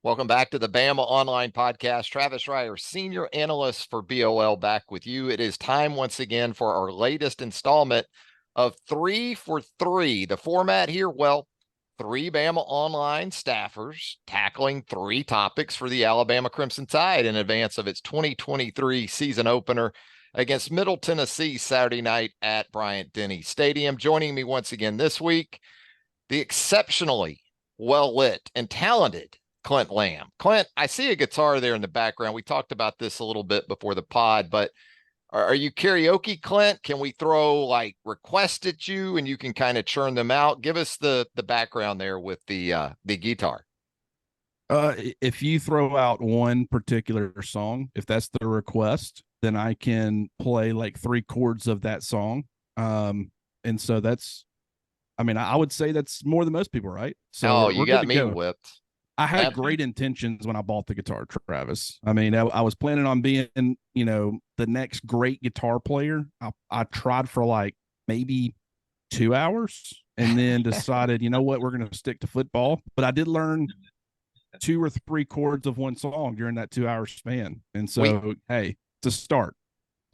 Welcome back to the BamaOnLine Podcast. Travis Reier, Senior Analyst for BOL, back with you. It is time once again for our latest installment of 3 for 3. The format here, well, 3 BamaOnLine staffers tackling 3 topics for the Alabama Crimson Tide in advance of its 2023 season opener against Middle Tennessee Saturday night at Bryant-Denny Stadium. Joining me once again this week, the exceptionally well-lit and talented Clint Lamb. Clint, I see a guitar there in the background. We talked about this a little bit before the pod, but are you karaoke, Clint? Can we throw like requests at you and you can kind of churn them out? Give us the background there with the guitar. If you throw out one particular song, if that's the request, then I can play like 3 chords of that song. And so that's, I would say that's more than most people, right? So you got me whipped. I had great intentions when I bought the guitar, Travis. I was planning on being, the next great guitar player. I tried for like maybe 2 hours and then decided, you know what, we're going to stick to football. But I did learn 2 or 3 chords of one song during that 2-hour span. And so, hey, it's a start.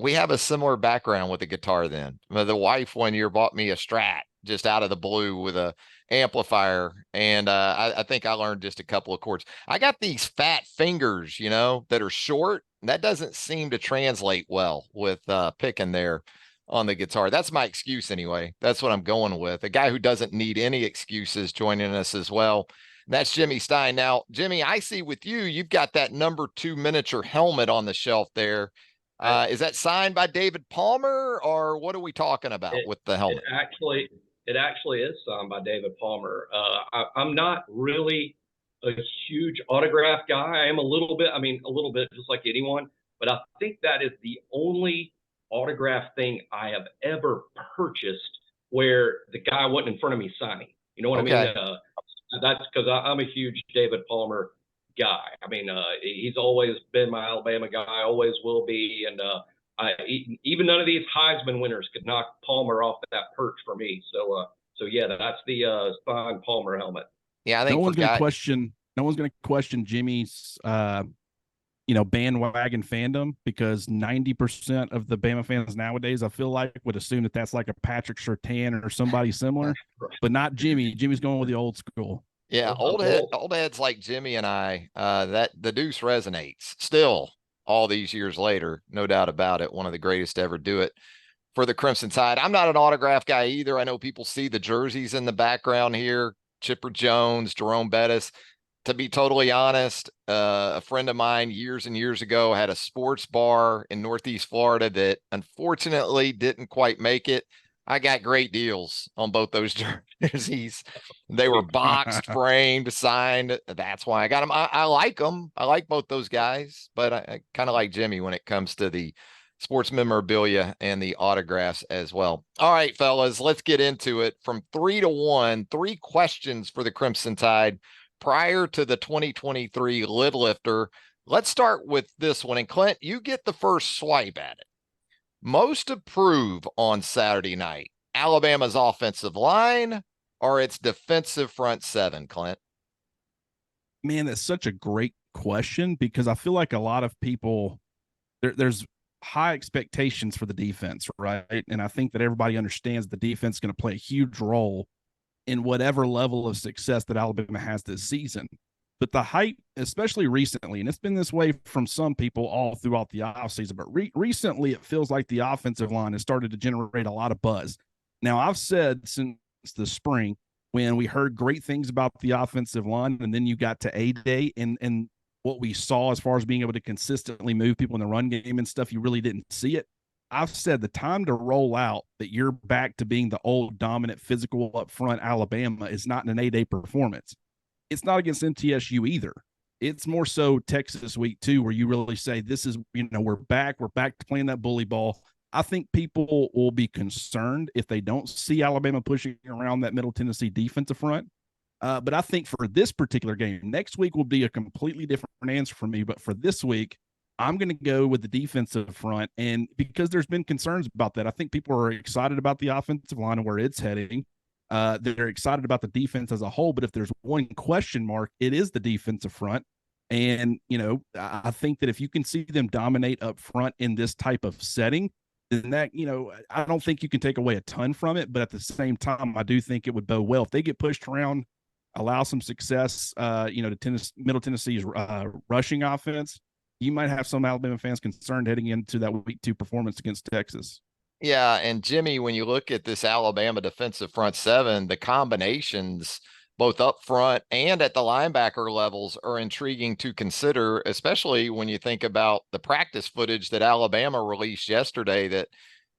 We have a similar background with the guitar then. The wife one year bought me a Strat just out of the blue with a amplifier. And I think I learned just a couple of chords. I got these fat fingers, that are short. That doesn't seem to translate well with picking there on the guitar. That's my excuse anyway. That's what I'm going with. A guy who doesn't need any excuses joining us as well. That's Jimmy Stein. Now, Jimmy, I see with you, you've got that number 2 miniature helmet on the shelf there. Is that signed by David Palmer, or what are we talking about with the helmet? It actually is signed by David Palmer. I'm not really a huge autograph guy. I am a little bit just like anyone, but I think that is the only autograph thing I have ever purchased where the guy wasn't in front of me signing. You know what I mean? That's because I'm a huge David Palmer guy. He's always been my Alabama guy, always will be. And even none of these Heisman winners could knock Palmer off that perch for me. So yeah, that's the signed Palmer helmet. Yeah, I think no one's going to question Jimmy's bandwagon fandom, because 90% of the Bama fans nowadays, I feel like, would assume that that's like a Patrick Surtain or somebody similar, but not Jimmy. Jimmy's going with the old school. Yeah, old heads like Jimmy and I, that the deuce resonates still all these years later, no doubt about it. One of the greatest to ever do it for the Crimson Tide. I'm not an autograph guy either. I know people see the jerseys in the background here, Chipper Jones, Jerome Bettis. To be totally honest, a friend of mine years and years ago had a sports bar in Northeast Florida that unfortunately didn't quite make it. I got great deals on both those jerseys. They were boxed, framed, signed. That's why I got them. I like them. I like both those guys, but I kind of like Jimmy when it comes to the sports memorabilia and the autographs as well. All right, fellas, let's get into it. From 3 to 1, 3 questions for the Crimson Tide prior to the 2023 lid lifter. Let's start with this one. And Clint, you get the first swipe at it. Most approve on Saturday night, Alabama's offensive line or its defensive front 7, Clint? Man, that's such a great question, because I feel like a lot of people, there's high expectations for the defense, right? And I think that everybody understands the defense is going to play a huge role in whatever level of success that Alabama has this season. But the hype, especially recently, and it's been this way from some people all throughout the offseason, but recently it feels like the offensive line has started to generate a lot of buzz. Now, I've said since the spring, when we heard great things about the offensive line, and then you got to A-Day and what we saw as far as being able to consistently move people in the run game and stuff, you really didn't see it. I've said the time to roll out that you're back to being the old dominant physical up front Alabama is not in an A-Day performance. It's not against MTSU either. It's more so Texas week 2, where you really say, this is, we're back to playing that bully ball. I think people will be concerned if they don't see Alabama pushing around that Middle Tennessee defensive front. But I think for this particular game, next week will be a completely different answer for me. But for this week, I'm going to go with the defensive front. And because there's been concerns about that, I think people are excited about the offensive line and where it's heading. They're excited about the defense as a whole, but if there's one question mark, it is the defensive front. And, I think that if you can see them dominate up front in this type of setting, then that, I don't think you can take away a ton from it. But at the same time, I do think it would bode well if they get pushed around, allow some success, to Middle Tennessee's rushing offense. You might have some Alabama fans concerned heading into that week 2 performance against Texas. Yeah, and Jimmy, when you look at this Alabama defensive front seven, the combinations both up front and at the linebacker levels are intriguing to consider, especially when you think about the practice footage that Alabama released yesterday that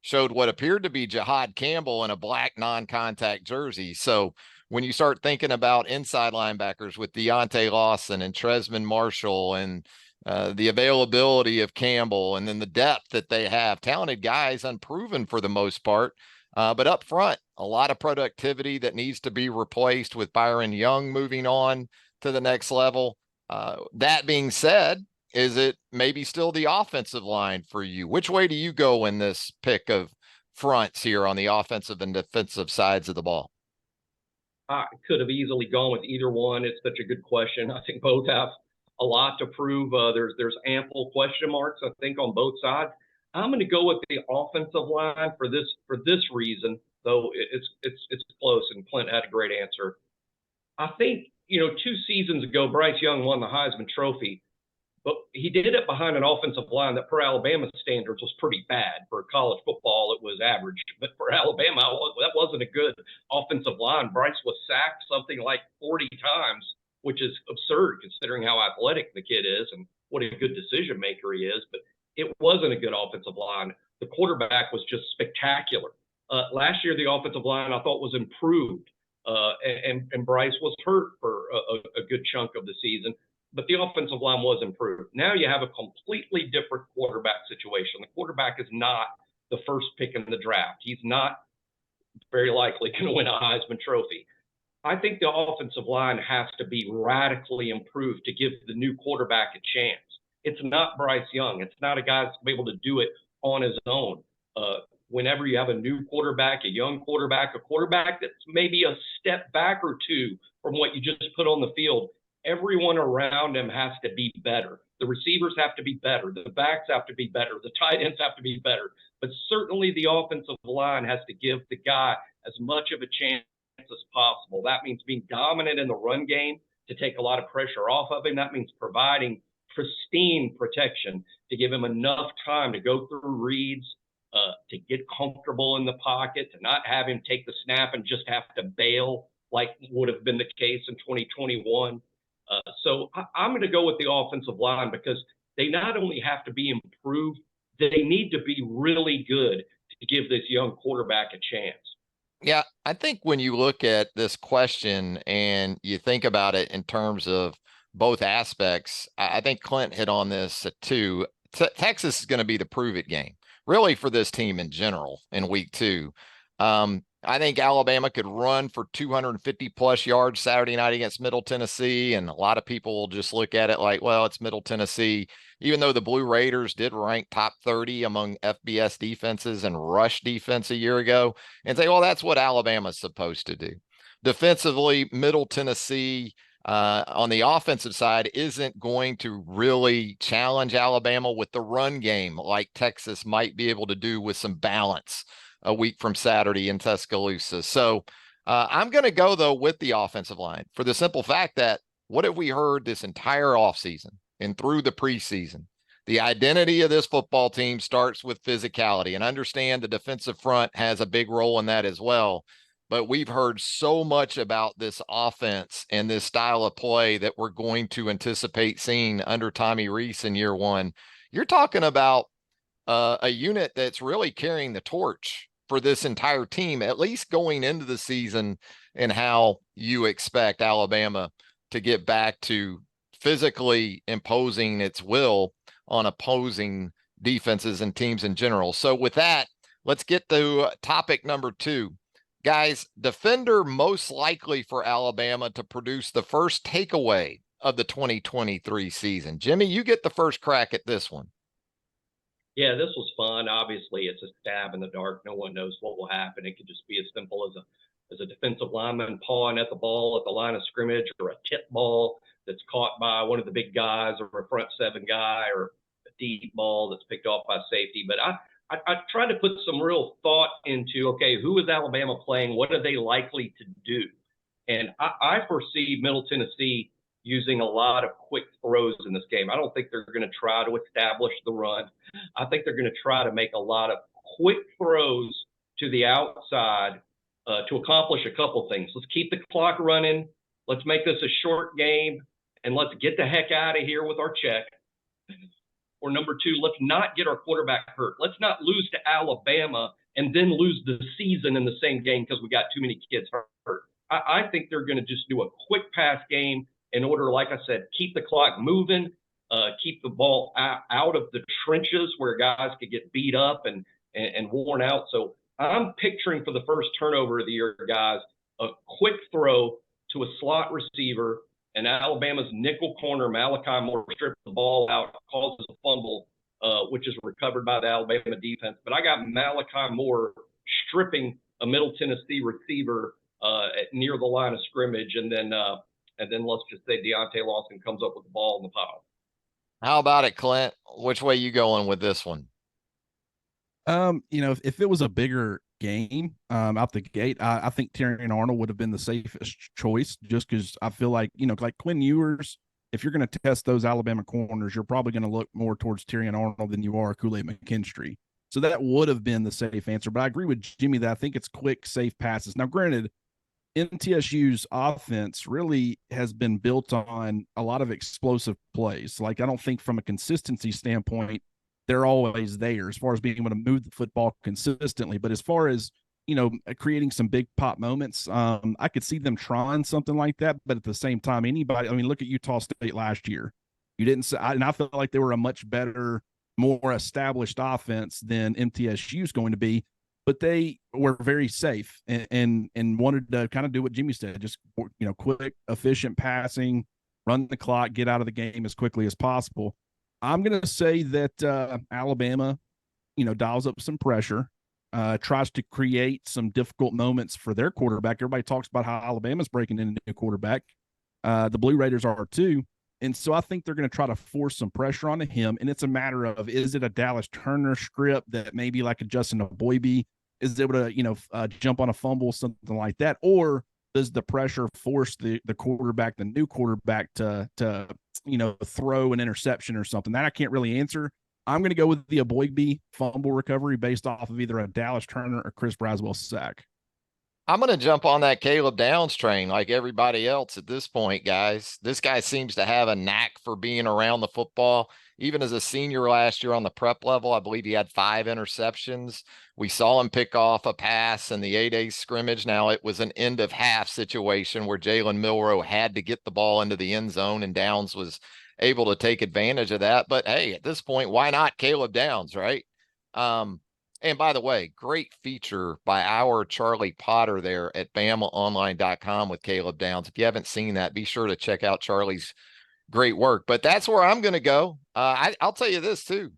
showed what appeared to be Jahad Campbell in a black non-contact jersey. So when you start thinking about inside linebackers with Deontay Lawson and Tresman Marshall and the availability of Campbell, and then the depth that they have, talented guys, unproven for the most part. But up front, a lot of productivity that needs to be replaced with Byron Young moving on to the next level. That being said, is it maybe still the offensive line for you? Which way do you go in this pick of fronts here on the offensive and defensive sides of the ball? I could have easily gone with either one. It's such a good question. I think both have a lot to prove. There's ample question marks, I think, on both sides. I'm going to go with the offensive line for this reason, though it's close, and Clint had a great answer. I think 2 seasons ago, Bryce Young won the Heisman Trophy, but he did it behind an offensive line that, per Alabama standards, was pretty bad. For college football, it was average, but for Alabama, that wasn't a good offensive line. Bryce was sacked something like 40 times, which is absurd considering how athletic the kid is and what a good decision maker he is. But it wasn't a good offensive line. The quarterback was just spectacular. Last year, the offensive line I thought was improved, and Bryce was hurt for a good chunk of the season, but the offensive line was improved. Now you have a completely different quarterback situation. The quarterback is not the first pick in the draft. He's not very likely going to win a Heisman Trophy. I think the offensive line has to be radically improved to give the new quarterback a chance. It's not Bryce Young. It's not a guy that's able to do it on his own. Whenever you have a new quarterback, a young quarterback, a quarterback that's maybe a step back or two from what you just put on the field, everyone around him has to be better. The receivers have to be better. The backs have to be better. The tight ends have to be better. But certainly the offensive line has to give the guy as much of a chance as possible. That means being dominant in the run game to take a lot of pressure off of him. That means providing pristine protection to give him enough time to go through reads, to get comfortable in the pocket, to not have him take the snap and just have to bail like would have been the case in 2021. So I'm going to go with the offensive line because they not only have to be improved, they need to be really good to give this young quarterback a chance. Yeah, I think when you look at this question and you think about it in terms of both aspects, I think Clint hit on this too. Texas is going to be the prove it game, really, for this team in general in week 2. I think Alabama could run for 250 plus yards Saturday night against Middle Tennessee. And a lot of people will just look at it like, well, it's Middle Tennessee, even though the Blue Raiders did rank top 30 among FBS defenses and rush defense a year ago, and say, well, that's what Alabama's supposed to do. Defensively, Middle Tennessee on the offensive side isn't going to really challenge Alabama with the run game like Texas might be able to do with some balance a week from Saturday in Tuscaloosa. So I'm going to go, though, with the offensive line for the simple fact that what have we heard this entire offseason and through the preseason? The identity of this football team starts with physicality, and understand the defensive front has a big role in that as well. But we've heard so much about this offense and this style of play that we're going to anticipate seeing under Tommy Rees in year 1. You're talking about a unit that's really carrying the torch for this entire team, at least going into the season, and how you expect Alabama to get back to physically imposing its will on opposing defenses and teams in general. So with that, let's get to topic number 2. Guys, defender most likely for Alabama to produce the first takeaway of the 2023 season. Jimmy, you get the first crack at this one. Yeah, this was fun. Obviously, it's a stab in the dark. No one knows what will happen. It could just be as simple as a defensive lineman pawing at the ball at the line of scrimmage, or a tip ball that's caught by one of the big guys or a front seven guy or a deep ball that's picked off by safety. But I tried to put some real thought into, okay, who is Alabama playing? What are they likely to do? And I foresee Middle Tennessee using a lot of quick throws in this game. I don't think they're going to try to establish the run. I think they're going to try to make a lot of quick throws to the outside to accomplish a couple things. Let's keep the clock running. Let's make this a short game, and let's get the heck out of here with our check. Or number two, let's not get our quarterback hurt. Let's not lose to Alabama and then lose the season in the same game because we got too many kids hurt. I think they're going to just do a quick pass game in order, like I said, keep the clock moving, keep the ball out of the trenches where guys could get beat up and worn out. So I'm picturing for the first turnover of the year, guys, a quick throw to a slot receiver, and Alabama's nickel corner, Malachi Moore, strips the ball out, causes a fumble, which is recovered by the Alabama defense. But I got Malachi Moore stripping a Middle Tennessee receiver near the line of scrimmage, and then let's just say Deontay Lawson comes up with the ball in the pile. How about it, Clint? Which way you going with this one? If it was a bigger game out the gate, I think Terrion Arnold would have been the safest choice, just because I feel like, like Quinn Ewers, if you're going to test those Alabama corners, you're probably going to look more towards Terrion Arnold than you are Kool-Aid McKinstry. So that would have been the safe answer. But I agree with Jimmy that I think it's quick, safe passes. Now, granted, MTSU's offense really has been built on a lot of explosive plays. Like, I don't think from a consistency standpoint, they're always there as far as being able to move the football consistently. But as far as, creating some big pop moments, I could see them trying something like that. But at the same time, look at Utah State last year. And I felt like they were a much better, more established offense than MTSU is going to be. But they were very safe and wanted to kind of do what Jimmy said, just, quick, efficient passing, run the clock, get out of the game as quickly as possible. I'm going to say that Alabama, dials up some pressure, tries to create some difficult moments for their quarterback. Everybody talks about how Alabama's breaking in a new quarterback. The Blue Raiders are too. And so I think they're going to try to force some pressure onto him. And it's a matter of, is it a Dallas Turner script that maybe like a Justin Aboybe is able to, jump on a fumble, something like that? Or does the pressure force the quarterback, the new quarterback to throw an interception or something? That I can't really answer. I'm going to go with the Aboybe fumble recovery based off of either a Dallas Turner or Chris Braswell sack. I'm going to jump on that Caleb Downs train like everybody else at this point, guys. This guy seems to have a knack for being around the football. Even as a senior last year on the prep level, I believe he had 5 interceptions. We saw him pick off a pass in the 8A scrimmage. Now, it was an end of half situation where Jalen Milroe had to get the ball into the end zone, and Downs was able to take advantage of that. But hey, at this point, why not Caleb Downs, right? And by the way, great feature by our Charlie Potter there at BamaOnLine.com with Caleb Downs. If you haven't seen that, be sure to check out Charlie's great work. But that's where I'm going to go. I'll tell you this too.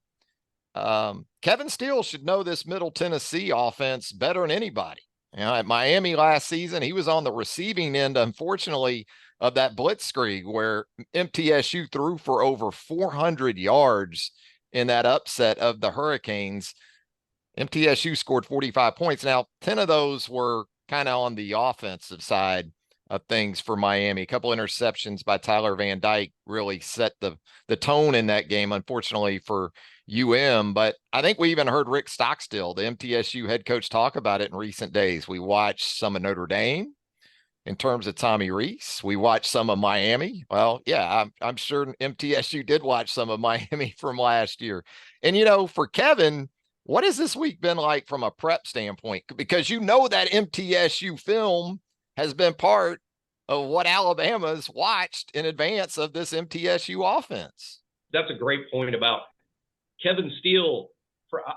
Kevin Steele should know this Middle Tennessee offense better than anybody. At Miami last season, he was on the receiving end, unfortunately, of that blitzkrieg where MTSU threw for over 400 yards in that upset of the Hurricanes. MTSU scored 45 points. Now, 10 of those were kind of on the offensive side of things for Miami. A couple interceptions by Tyler Van Dyke really set the tone in that game, unfortunately, for But I think we even heard Rick Stockstill, the MTSU head coach, talk about it in recent days. We watched some of Notre Dame in terms of Tommy Rees. We watched some of Miami. Well, yeah, I'm sure MTSU did watch some of Miami from last year. And, for Kevin, what has this week been like from a prep standpoint? Because that MTSU film has been part of what Alabama's watched in advance of this MTSU offense. That's a great point about Kevin Steele.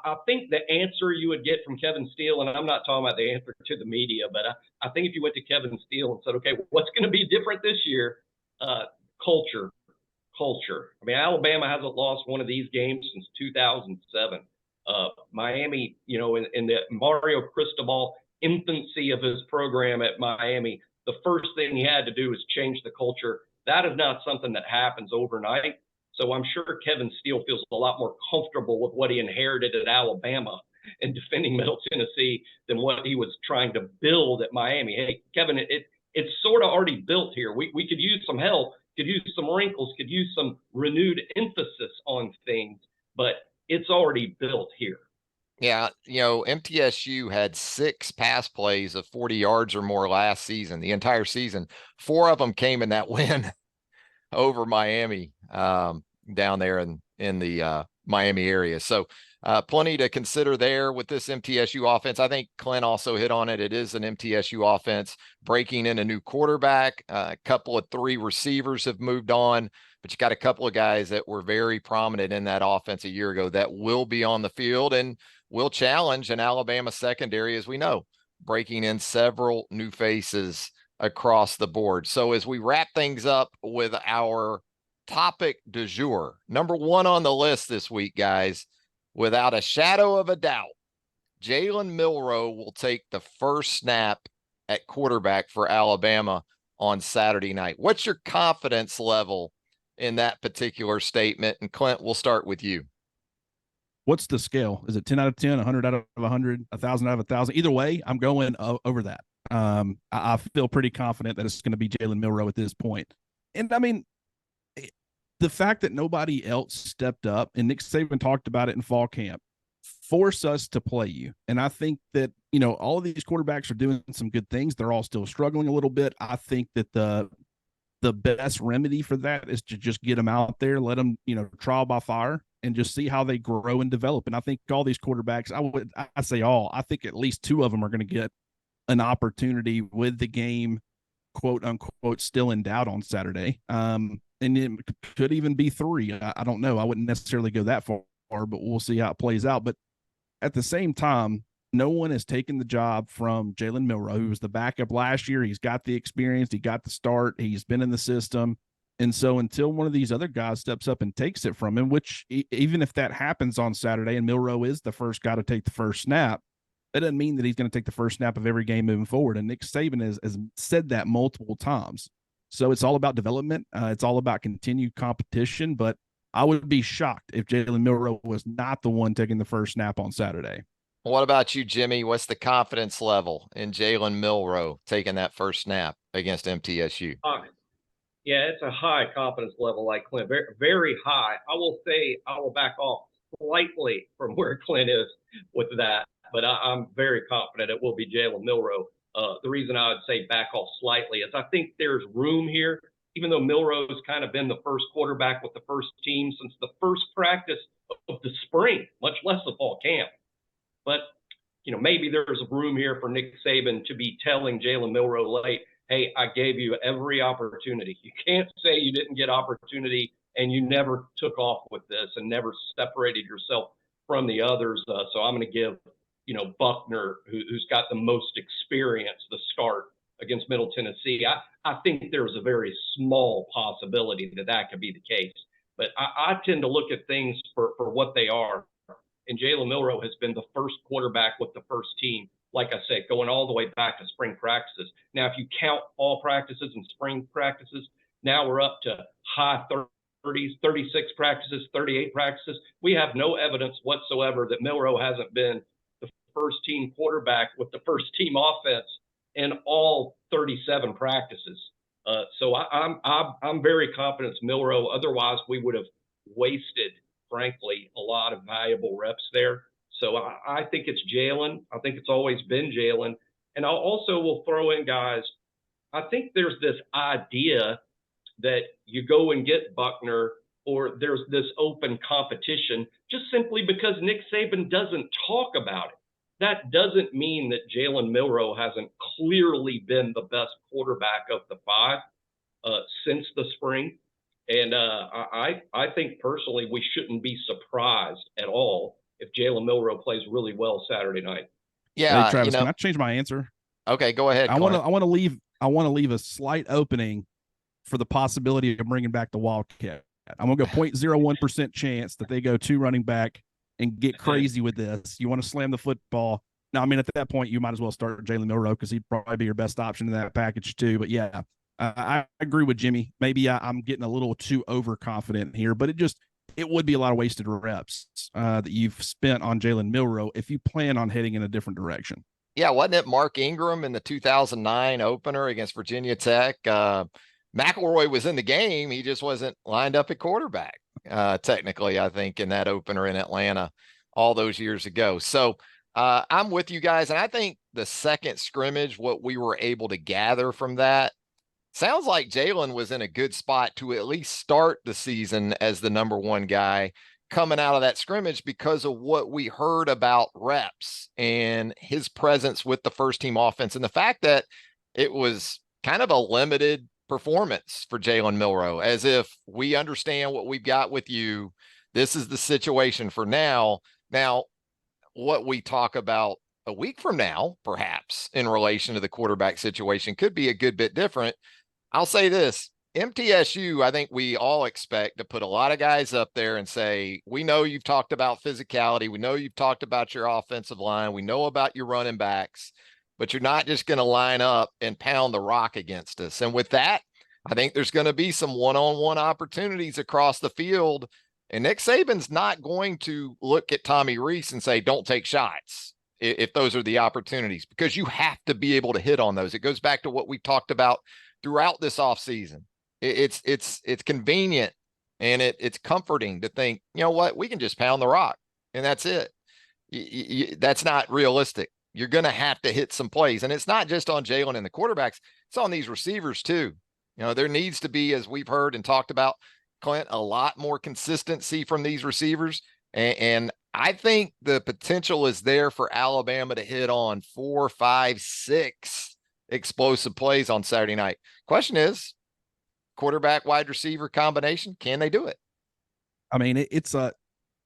I think the answer you would get from Kevin Steele, and I'm not talking about the answer to the media, but I think if you went to Kevin Steele and said, okay, what's going to be different this year? Culture. I mean, Alabama hasn't lost one of these games since 2007. Miami, in the Mario Cristobal infancy of his program at Miami, the first thing he had to do was change the culture. That is not something that happens overnight. So I'm sure Kevin Steele feels a lot more comfortable with what he inherited at Alabama and defending Middle Tennessee than what he was trying to build at Miami. Hey, Kevin, it's sort of already built here. We could use some help, could use some wrinkles, could use some renewed emphasis on things, but it's already built here. Yeah, MTSU had 6 pass plays of 40 yards or more last season, the entire season. 4 of them came in that win over Miami, down there in the Miami area. So plenty to consider there with this MTSU offense. I think Clint also hit on it. It is an MTSU offense breaking in a new quarterback. A couple of 3 receivers have moved on, but you got a couple of guys that were very prominent in that offense a year ago that will be on the field and will challenge an Alabama secondary, as we know, breaking in several new faces across the board. So as we wrap things up with our topic du jour, number 1 on the list this week, guys, without a shadow of a doubt, Jalen Milroe will take the first snap at quarterback for Alabama on Saturday night. What's your confidence level in that particular statement? And Clint, we'll start with you. What's the scale? Is it 10 out of 10, 100 out of 100, 1,000 out of 1,000? Either way, I'm going over that. I feel pretty confident that it's going to be Jalen Milroe at this point. And I mean, the fact that nobody else stepped up, and Nick Saban talked about it in fall camp, force us to play you. And I think that, all of these quarterbacks are doing some good things. They're all still struggling a little bit. I think that the best remedy for that is to just get them out there, let them, trial by fire, and just see how they grow and develop. And I think all these quarterbacks, I say all, I think at least 2 of them are going to get an opportunity with the game, quote unquote, still in doubt on Saturday. And it could even be 3. I don't know. I wouldn't necessarily go that far, but we'll see how it plays out. But at the same time, no one has taken the job from Jalen Milroe, who was the backup last year. He's got the experience. He got the start. He's been in the system. And so until one of these other guys steps up and takes it from him, which even if that happens on Saturday and Milroe is the first guy to take the first snap, that doesn't mean that he's going to take the first snap of every game moving forward. And Nick Saban has said that multiple times. So it's all about development. It's all about continued competition. But I would be shocked if Jalen Milroe was not the one taking the first snap on Saturday. What about you, Jimmy? What's the confidence level in Jalen Milroe taking that first snap against MTSU? Yeah, it's a high confidence level, like Clint, very, very high. I will say I will back off slightly from where Clint is with that, but I'm very confident it will be Jalen Milroe. The reason I would say back off slightly is I think there's room here, even though Milroe's kind of been the first quarterback with the first team since the first practice of the spring, much less the fall camp. But, maybe there's room here for Nick Saban to be telling Jalen Milroe late, hey, I gave you every opportunity. You can't say you didn't get opportunity and you never took off with this and never separated yourself from the others. So I'm going to give, Buckner, who's got the most experience, the start against Middle Tennessee. I think there's a very small possibility that could be the case. But I tend to look at things for what they are. And Jalen Milroe has been the first quarterback with the first team, like I said, going all the way back to spring practices. Now, if you count all practices and spring practices, now we're up to high 30s, 36 practices, 38 practices. We have no evidence whatsoever that Milroe hasn't been the first team quarterback with the first team offense in all 37 practices. So I'm very confident it's Milroe. Otherwise, we would have wasted, frankly, a lot of valuable reps there. So I think it's Jalen. I think it's always been Jalen. And I'll also will throw in, guys, I think there's this idea that you go and get Buckner or there's this open competition just simply because Nick Saban doesn't talk about it. That doesn't mean that Jalen Milroe hasn't clearly been the best quarterback of the 5 since the spring. And I think personally we shouldn't be surprised at all if Jalen Milroe plays really well Saturday night. Yeah, hey, Travis, can I change my answer? Okay, go ahead. I want to leave a slight opening for the possibility of bringing back the Wildcat. I'm going to go 0.01% chance that they go 2 running back and get crazy with this. You want to slam the football. Now, I mean, at that point, you might as well start Jalen Milroe because he'd probably be your best option in that package too. But yeah, I agree with Jimmy. Maybe I'm getting a little too overconfident here, but it would be a lot of wasted reps that you've spent on Jalen Milroe if you plan on heading in a different direction. Yeah, wasn't it Mark Ingram in the 2009 opener against Virginia Tech? McElroy was in the game. He just wasn't lined up at quarterback, technically, I think, in that opener in Atlanta all those years ago. So I'm with you guys. And I think the second scrimmage, what we were able to gather from that, sounds like Jalen was in a good spot to at least start the season as the number one guy coming out of that scrimmage because of what we heard about reps and his presence with the first team offense and the fact that it was kind of a limited performance for Jalen Milroe, as if we understand what we've got with you. This is the situation for now. Now, what we talk about a week from now, perhaps in relation to the quarterback situation, could be a good bit different. I'll say this. MTSU, I think we all expect to put a lot of guys up there and say, we know you've talked about physicality. We know you've talked about your offensive line. We know about your running backs, but you're not just going to line up and pound the rock against us. And with that, I think there's going to be some one-on-one opportunities across the field. And Nick Saban's not going to look at Tommy Rees and say, don't take shots if those are the opportunities, because you have to be able to hit on those. It goes back to what we talked about throughout this offseason. It's convenient and it's comforting to think, you know what, we can just pound the rock and that's it. That's not realistic. You're going to have to hit some plays, and it's not just on Jalen and the quarterbacks. It's on these receivers too. You know, there needs to be, as we've heard and talked about, Clint, a lot more consistency from these receivers. And I think the potential is there for Alabama to hit on 4, 5, 6 explosive plays on Saturday night. Question is, quarterback wide receiver combination, can they do it? I mean,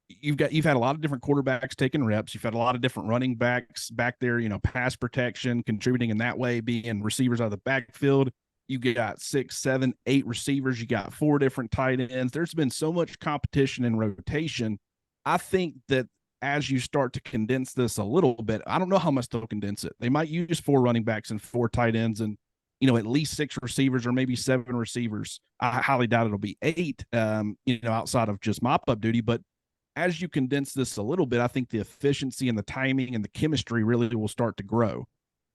you've had a lot of different quarterbacks taking reps. You've had a lot of different running backs back there, pass protection, contributing in that way, being receivers out of the backfield. You got 6, 7, 8 receivers. You got 4 different tight ends. There's been so much competition and rotation. I think that as you start to condense this a little bit, I don't know how much they'll condense it. They might use 4 running backs and 4 tight ends and, at least 6 receivers or maybe 7 receivers. I highly doubt it'll be 8, outside of just mop-up duty. But as you condense this a little bit, I think the efficiency and the timing and the chemistry really will start to grow.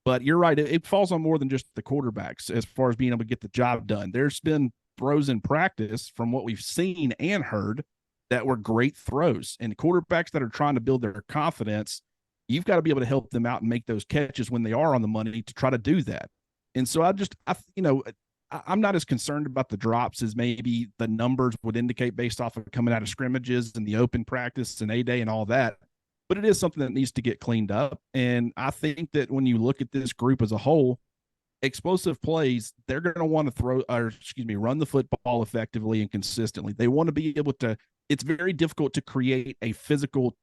But you're right. It falls on more than just the quarterbacks as far as being able to get the job done. There's been throws in practice from what we've seen and heard that were great throws. And quarterbacks that are trying to build their confidence, you've got to be able to help them out and make those catches when they are on the money to try to do that. And so I'm not as concerned about the drops as maybe the numbers would indicate based off of coming out of scrimmages and the open practice and A-Day and all that. But it is something that needs to get cleaned up. And I think that when you look at this group as a whole, explosive plays, they're going to want to run the football effectively and consistently. They want to be able to, it's very difficult to create a physical,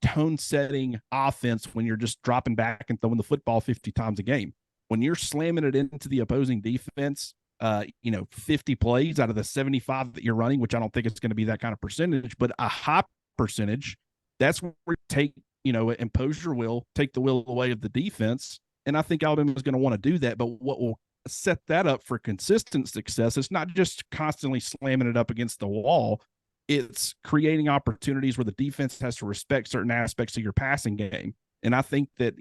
tone setting offense when you're just dropping back and throwing the football 50 times a game. When you're slamming it into the opposing defense, 50 plays out of the 75 that you're running, which I don't think it's going to be that kind of percentage, but a high percentage, that's where you take, impose your will, take the will away of the defense. And I think Alabama is going to want to do that. But what will set that up for consistent success is not just constantly slamming it up against the wall. It's creating opportunities where the defense has to respect certain aspects of your passing game. And I think that,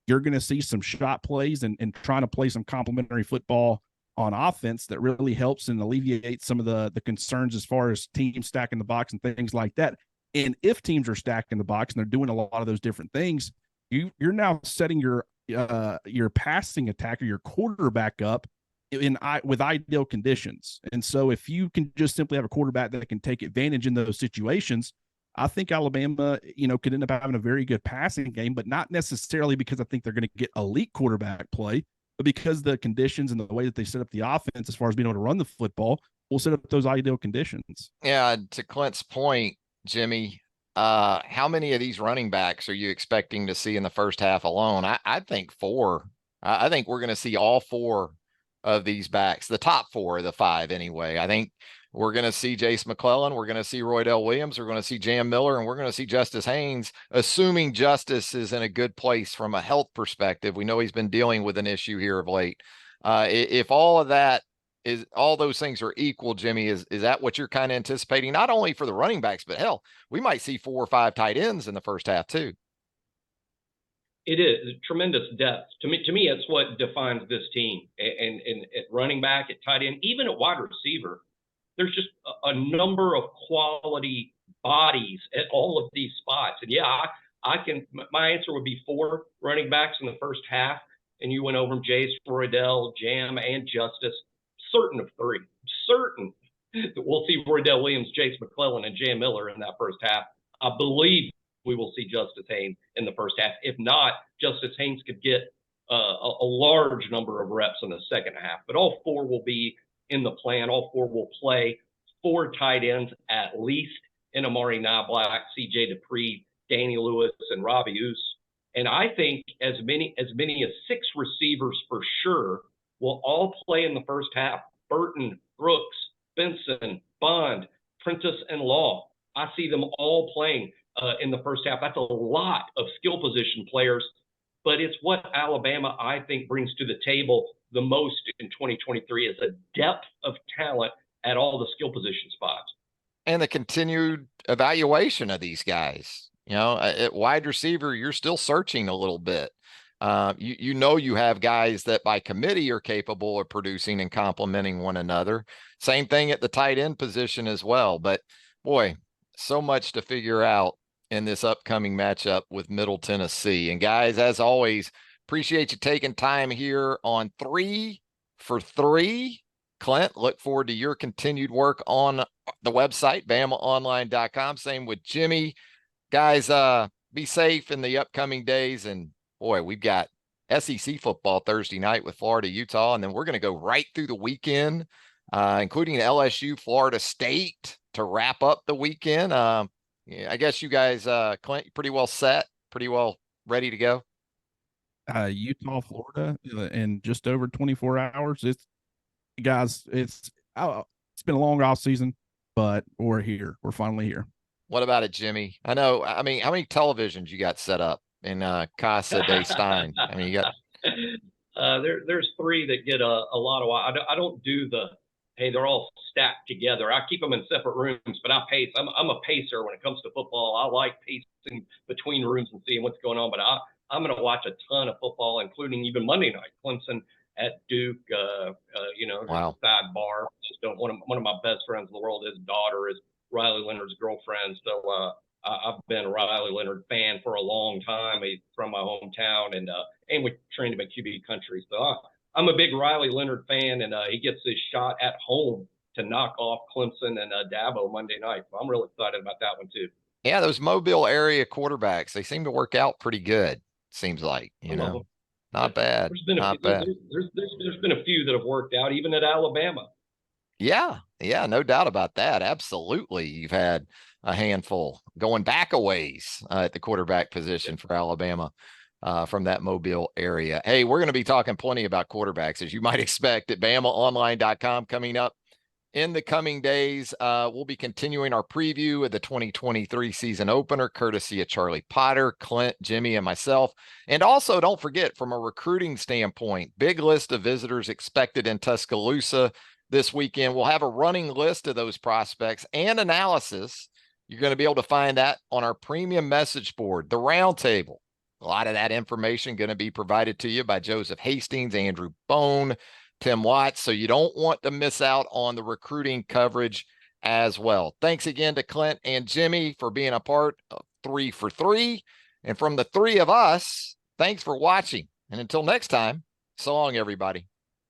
you're going to see some shot plays and trying to play some complementary football on offense that really helps and alleviates some of the concerns as far as teams stacking the box and things like that. And if teams are stacking the box and they're doing a lot of those different things, you're now setting your passing attack or your quarterback up with ideal conditions. And so if you can just simply have a quarterback that can take advantage in those situations, I think Alabama, could end up having a very good passing game, but not necessarily because I think they're going to get elite quarterback play, but because the conditions and the way that they set up the offense as far as being able to run the football will set up those ideal conditions. Yeah, to Clint's point, Jimmy, how many of these running backs are you expecting to see in the first half alone? I think 4. I think we're going to see all 4 of these backs, the top 4 of the 5 anyway. I think we're going to see Jace McClellan. We're going to see Roydell Williams. We're going to see Jam Miller, and we're going to see Justice Haynes, assuming Justice is in a good place from a health perspective. We know he's been dealing with an issue here of late. If all of that is all those things are equal, Jimmy, is that what you're kind of anticipating? Not only for the running backs, but hell, we might see 4 or 5 tight ends in the first half too. It is tremendous depth. To me, it's what defines this team. And at running back, at tight end, even at wide receiver, there's just a number of quality bodies at all of these spots. And yeah, I can. My answer would be 4 running backs in the first half. And you went over them: Jace, Roydell, Jam, and Justice. Certain of 3. Certain that we'll see Roydell Williams, Jace McClellan, and Jam Miller in that first half. I believe we will see Justice Haynes in the first half. If not, Justice Haynes could get a large number of reps in the second half. But all 4 will be in the plan. All 4 will play. 4 tight ends at least in Amari Knobloch, C.J. Dupree, Danny Lewis, and Robbie Ouse. And I think as many as 6 receivers for sure will all play in the first half. Burton, Brooks, Benson, Bond, Prentice, and Law. I see them all playing in the first half. That's a lot of skill position players, but it's what Alabama, I think, brings to the table the most in 2023 is a depth of talent at all the skill position spots. And the continued evaluation of these guys. You know, at wide receiver, you're still searching a little bit. You have guys that by committee are capable of producing and complementing one another. Same thing at the tight end position as well. But boy, so much to figure out in this upcoming matchup with Middle Tennessee. And guys, as always, appreciate you taking time here on 3 for 3. Clint, look forward to your continued work on the website, BamaOnLine.com. Same with Jimmy. Guys, be safe in the upcoming days. And boy, we've got SEC football Thursday night with Florida, Utah. And then we're going to go right through the weekend, including LSU, Florida State to wrap up the weekend. I guess you guys, Clint, pretty well set, pretty well ready to go. Utah, Florida, in just over 24 hours. It's been a long off season, but we're here. We're finally here. What about it, Jimmy? I mean, how many televisions you got set up in Casa de Stein? I mean, you got there's 3 that get a lot of. I don't do the hey, they're all stacked together. I keep them in separate rooms, but I pace. I'm a pacer when it comes to football. I like pacing between rooms and seeing what's going on. But I'm going to watch a ton of football, including even Monday night, Clemson at Duke. Wow. Sidebar. One of my best friends in the world, his daughter is Riley Leonard's girlfriend. So I've been a Riley Leonard fan for a long time. He's from my hometown, and we trained him at QB country. So I'm a big Riley Leonard fan, and he gets his shot at home to knock off Clemson and Dabo Monday night. So I'm really excited about that one too. Yeah, those Mobile area quarterbacks, they seem to work out pretty good. Seems like, not bad. Not bad. There's been a few that have worked out, even at Alabama. Yeah, no doubt about that. Absolutely. You've had a handful going back a ways at the quarterback position for Alabama from that Mobile area. Hey, we're going to be talking plenty about quarterbacks, as you might expect, at BamaOnline.com coming up in the coming days. We'll be continuing our preview of the 2023 season opener, courtesy of Charlie Potter, Clint, Jimmy, and myself. And also, don't forget, from a recruiting standpoint, big list of visitors expected in Tuscaloosa this weekend. We'll have a running list of those prospects and analysis. You're going to be able to find that on our premium message board, the Roundtable. A lot of that information going to be provided to you by Joseph Hastings, Andrew Bone, Tim Watts. So you don't want to miss out on the recruiting coverage as well. Thanks again to Clint and Jimmy for being a part of 3 for 3. And from the 3 of us, thanks for watching. And until next time, so long, everybody.